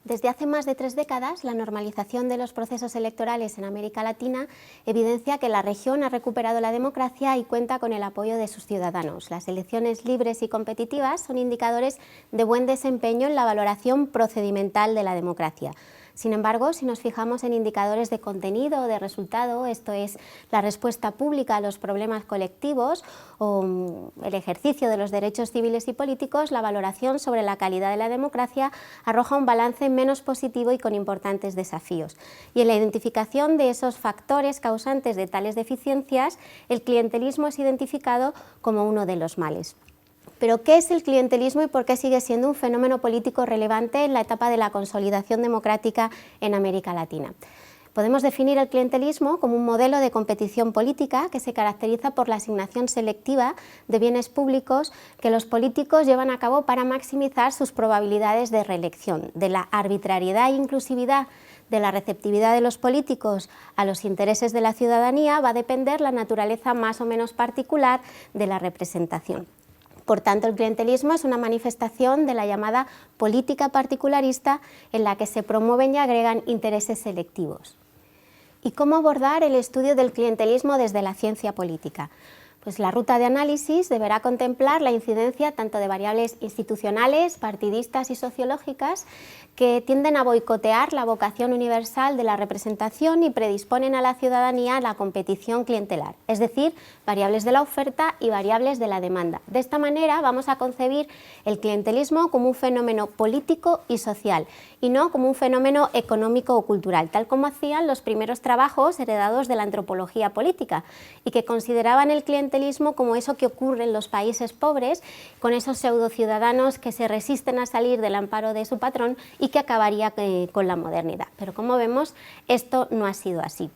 Desde hace más de 3 décadas, la normalización de los procesos electorales en América Latina evidencia que la región ha recuperado la democracia y cuenta con el apoyo de sus ciudadanos. Las elecciones libres y competitivas son indicadores de buen desempeño en la valoración procedimental de la democracia. Sin embargo, si nos fijamos en indicadores de contenido o de resultado, esto es, la respuesta pública a los problemas colectivos o el ejercicio de los derechos civiles y políticos, la valoración sobre la calidad de la democracia arroja un balance menos positivo y con importantes desafíos. Y en la identificación de esos factores causantes de tales deficiencias, el clientelismo es identificado como uno de los males. Pero, ¿qué es el clientelismo y por qué sigue siendo un fenómeno político relevante en la etapa de la consolidación democrática en América Latina? Podemos definir el clientelismo como un modelo de competición política que se caracteriza por la asignación selectiva de bienes públicos que los políticos llevan a cabo para maximizar sus probabilidades de reelección. De la arbitrariedad e inclusividad de la receptividad de los políticos a los intereses de la ciudadanía va a depender la naturaleza más o menos particular de la representación. Por tanto, el clientelismo es una manifestación de la llamada política particularista en la que se promueven y agregan intereses selectivos. ¿Y cómo abordar el estudio del clientelismo desde la ciencia política? Pues la ruta de análisis deberá contemplar la incidencia tanto de variables institucionales, partidistas y sociológicas que tienden a boicotear la vocación universal de la representación y predisponen a la ciudadanía a la competición clientelar, es decir, variables de la oferta y variables de la demanda. De esta manera vamos a concebir el clientelismo como un fenómeno político y social y no como un fenómeno económico o cultural, tal como hacían los primeros trabajos heredados de la antropología política y que consideraban el clientelismo como eso que ocurre en los países pobres, con esos pseudociudadanos que se resisten a salir del amparo de su patrón y que acabaría con la modernidad. Pero como vemos, esto no ha sido así.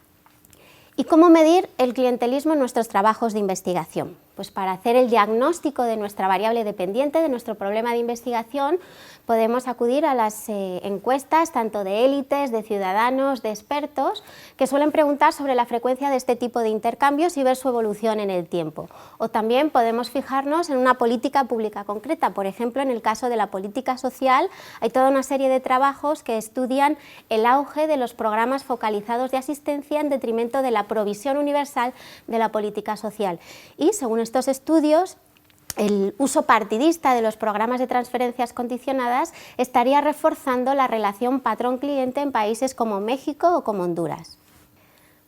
¿Y cómo medir el clientelismo en nuestros trabajos de investigación? Pues para hacer el diagnóstico de nuestra variable dependiente, de nuestro problema de investigación, podemos acudir a las encuestas tanto de élites, de ciudadanos, de expertos, que suelen preguntar sobre la frecuencia de este tipo de intercambios y ver su evolución en el tiempo. O también podemos fijarnos en una política pública concreta. Por ejemplo, en el caso de la política social, hay toda una serie de trabajos que estudian el auge de los programas focalizados de asistencia en detrimento de la provisión universal de la política social. Y según estos estudios, el uso partidista de los programas de transferencias condicionadas estaría reforzando la relación patrón-cliente en países como México o como Honduras.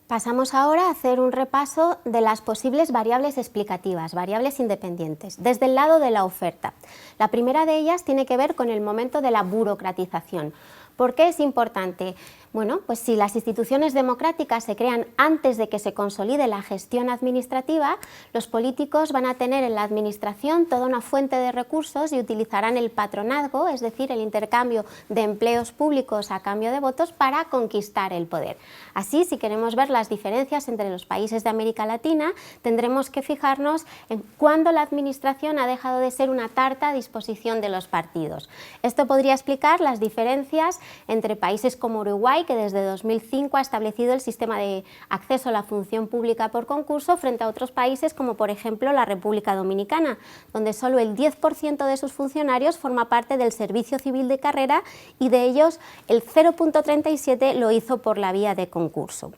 Pasamos ahora a hacer un repaso de las posibles variables explicativas, variables independientes, desde el lado de la oferta. La primera de ellas tiene que ver con el momento de la burocratización. ¿Por qué es importante? Bueno, pues si las instituciones democráticas se crean antes de que se consolide la gestión administrativa, los políticos van a tener en la administración toda una fuente de recursos y utilizarán el patronazgo, es decir, el intercambio de empleos públicos a cambio de votos para conquistar el poder. Así, si queremos ver las diferencias entre los países de América Latina, tendremos que fijarnos en cuándo la administración ha dejado de ser una tarta a disposición de los partidos. Esto podría explicar las diferencias entre países como Uruguay, que desde 2005 ha establecido el sistema de acceso a la función pública por concurso, frente a otros países como por ejemplo la República Dominicana, donde solo el 10% de sus funcionarios forma parte del servicio civil de carrera y de ellos el 0,37% lo hizo por la vía de concurso.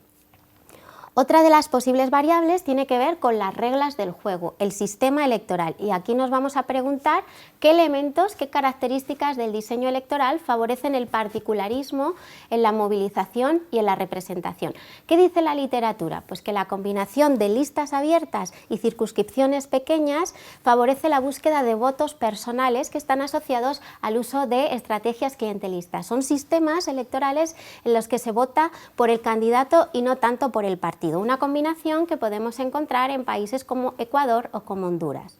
Otra de las posibles variables tiene que ver con las reglas del juego, el sistema electoral, y aquí nos vamos a preguntar qué elementos, qué características del diseño electoral favorecen el particularismo en la movilización y en la representación. ¿Qué dice la literatura? Pues que la combinación de listas abiertas y circunscripciones pequeñas favorece la búsqueda de votos personales que están asociados al uso de estrategias clientelistas. Son sistemas electorales en los que se vota por el candidato y no tanto por el partido. Una combinación que podemos encontrar en países como Ecuador o como Honduras.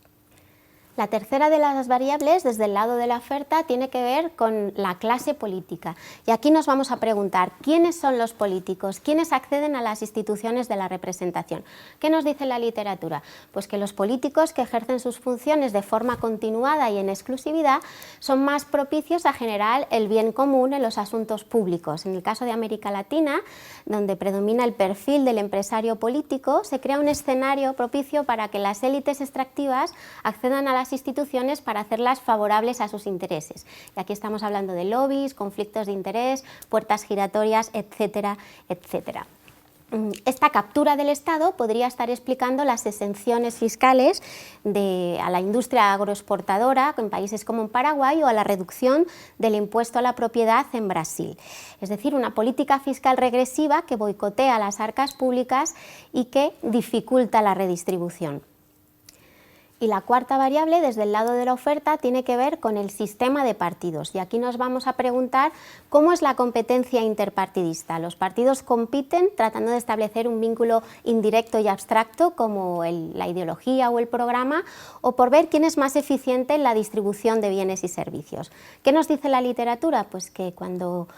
La tercera de las variables, desde el lado de la oferta, tiene que ver con la clase política. Y aquí nos vamos a preguntar, ¿quiénes son los políticos? ¿Quiénes acceden a las instituciones de la representación? ¿Qué nos dice la literatura? Pues que los políticos que ejercen sus funciones de forma continuada y en exclusividad son más propicios a generar el bien común en los asuntos públicos. En el caso de América Latina, donde predomina el perfil del empresario político, se crea un escenario propicio para que las élites extractivas accedan a la las instituciones para hacerlas favorables a sus intereses. Y aquí estamos hablando de lobbies, conflictos de interés, puertas giratorias, etcétera, etcétera. Esta captura del Estado podría estar explicando las exenciones fiscales a la industria agroexportadora en países como en Paraguay o a la reducción del impuesto a la propiedad en Brasil. Es decir, una política fiscal regresiva que boicotea las arcas públicas y que dificulta la redistribución. Y la cuarta variable, desde el lado de la oferta, tiene que ver con el sistema de partidos. Y aquí nos vamos a preguntar cómo es la competencia interpartidista. Los partidos compiten tratando de establecer un vínculo indirecto y abstracto, como la ideología o el programa, o por ver quién es más eficiente en la distribución de bienes y servicios. ¿Qué nos dice la literatura? Pues que cuanto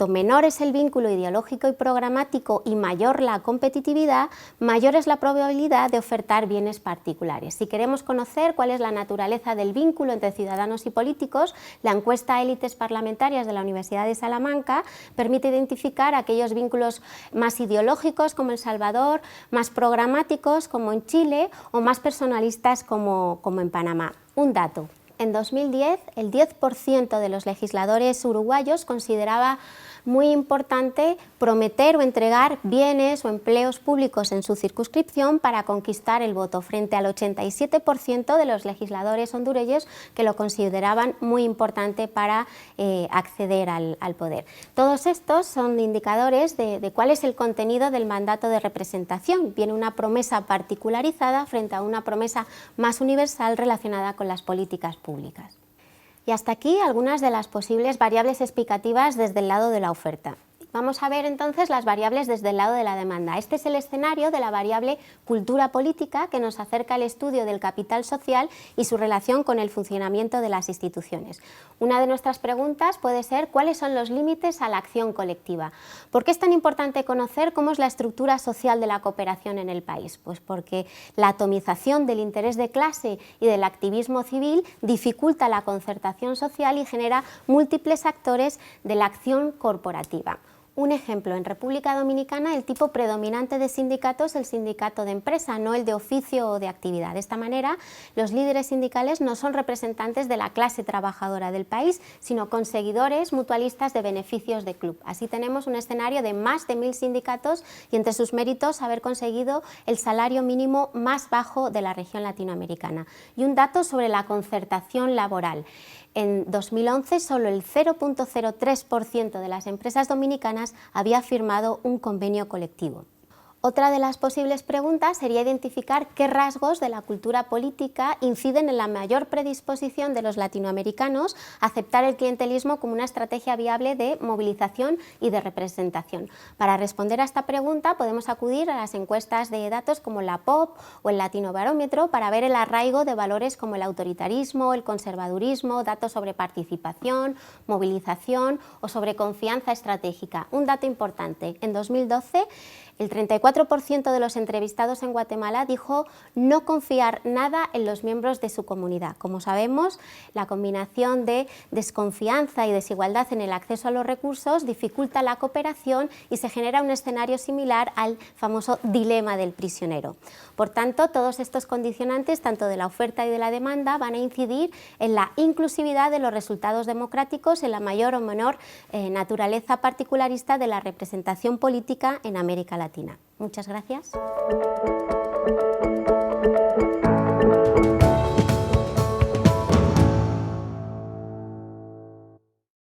menor es el vínculo ideológico y programático y mayor la competitividad, mayor es la probabilidad de ofertar bienes particulares. Si queremos conocer cuál es la naturaleza del vínculo entre ciudadanos y políticos, la encuesta Élites Parlamentarias de la Universidad de Salamanca permite identificar aquellos vínculos más ideológicos como El Salvador, más programáticos como en Chile o más personalistas como en Panamá. Un dato: en 2010 el 10% de los legisladores uruguayos consideraba muy importante prometer o entregar bienes o empleos públicos en su circunscripción para conquistar el voto, frente al 87% de los legisladores hondureños que lo consideraban muy importante para acceder al poder. Todos estos son indicadores de cuál es el contenido del mandato de representación. Viene una promesa particularizada frente a una promesa más universal relacionada con las políticas públicas. Y hasta aquí algunas de las posibles variables explicativas desde el lado de la oferta. Vamos a ver entonces las variables desde el lado de la demanda. Este es el escenario de la variable cultura política que nos acerca al estudio del capital social y su relación con el funcionamiento de las instituciones. Una de nuestras preguntas puede ser ¿cuáles son los límites a la acción colectiva? ¿Por qué es tan importante conocer cómo es la estructura social de la cooperación en el país? Pues porque la atomización del interés de clase y del activismo civil dificulta la concertación social y genera múltiples actores de la acción corporativa. Un ejemplo, en República Dominicana el tipo predominante de sindicato es el sindicato de empresa, no el de oficio o de actividad. De esta manera, los líderes sindicales no son representantes de la clase trabajadora del país, sino conseguidores mutualistas de beneficios de club. Así tenemos un escenario de más de 1000 sindicatos y entre sus méritos haber conseguido el salario mínimo más bajo de la región latinoamericana. Y un dato sobre la concertación laboral. En 2011 solo el 0,03% de las empresas dominicanas había firmado un convenio colectivo. Otra de las posibles preguntas sería identificar qué rasgos de la cultura política inciden en la mayor predisposición de los latinoamericanos a aceptar el clientelismo como una estrategia viable de movilización y de representación. Para responder a esta pregunta podemos acudir a las encuestas de datos como la POP o el Latinobarómetro para ver el arraigo de valores como el autoritarismo, el conservadurismo, datos sobre participación, movilización o sobre confianza estratégica. Un dato importante: en 2012 el 34% de los entrevistados en Guatemala dijo no confiar nada en los miembros de su comunidad. Como sabemos, la combinación de desconfianza y desigualdad en el acceso a los recursos dificulta la cooperación y se genera un escenario similar al famoso dilema del prisionero. Por tanto, todos estos condicionantes, tanto de la oferta y de la demanda, van a incidir en la inclusividad de los resultados democráticos, en la mayor o menor naturaleza particularista de la representación política en América Latina. Muchas gracias.